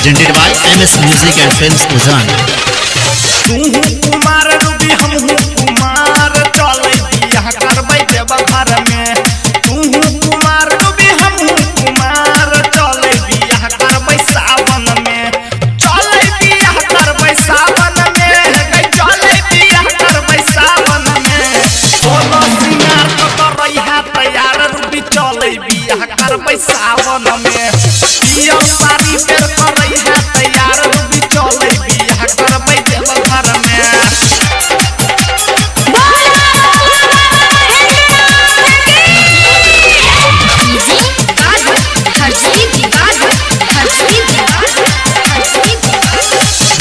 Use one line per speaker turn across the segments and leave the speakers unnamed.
presented by MS Music and Films Uzan.
तू Kumar Ruby हम कुमार चले बियाह करबै देव घर में। तू कुमार रूबी हम कुमार चले बियाह करबै सावन में। चले बियाह करबै सावन में, चले बियाह करबै सावन में। सोना सिंगार करबै है तैयार रूबी चले बियाह करबै सावन में। पिया सारी पेर करै है तैयार रूबी चले बियाह करबै देव घर में।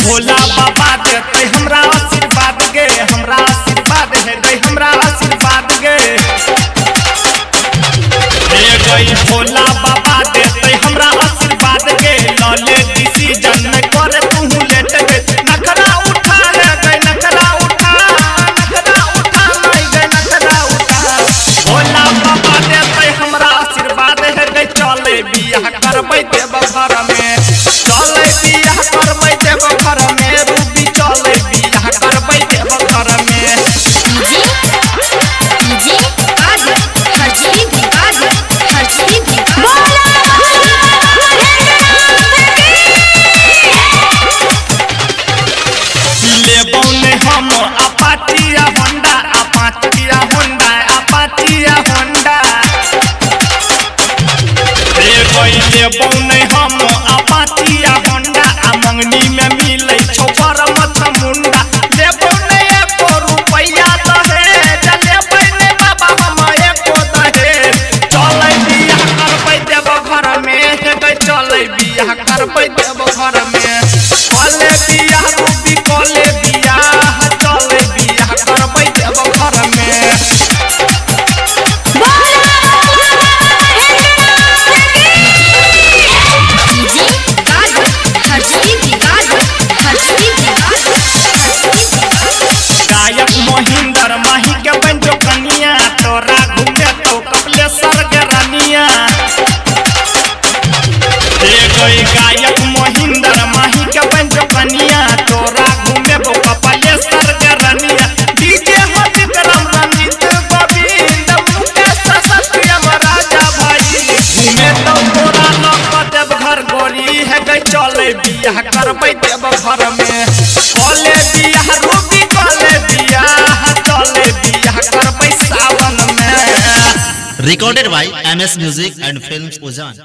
भोला बाबा देते हमरा आशीर्वाद गे, हमरा आशीर्वाद है गई, हमरा आशीर्वाद गे। गई भोला बाबा देते हमरा आशीर्वाद गे। लले डिसीजन में करे तू लेट गे। नखरा उठा है गई, नखरा उठा, नखरा उठा नहीं गई, नखरा उठा। भोला बाबा देते हमरा आशीर्वाद है गई। चले बियाह करबै देव घर में, चले बियाह करबै देव घर में। रूबी चले बियाह करबै देव घर में। हम अपाचिया होंडा, अपाचिया होंडा, अपाचिया होंडा। ले बौने हम अपाचिया होंडा। आ मंगनी में मिले छोपर मत मुंडा। ले बौने एको रुपया दहेज, ले बौने बाबा हम एको दहेज। चले बियाह करबै देव घर में, चले बियाह करबै देव घर में। कले बियाह रूबी कले बियाह, चले बियाह करबै देव घर में। गायक मोहिंदर माही के बन जो कनिया, तोरा घूमे तो कपिलेश्वर के रनिया। गई गायक मोहिंदर माही के बन जो कनिया, तोरा घूमे वो कपिलेश्वर के रनिया। डीजे हो विक्रम रंजीत गोविंद मुकेश सत्यम राजा भाई। घूमे तो तोरा लग देव घर गोरी है गई। चले बियाह करबै देव घर में, कले बियाह रूबी कले बियाह, चले बियाह करबै सावन में।
Recorded by MS Music and Films Uzan.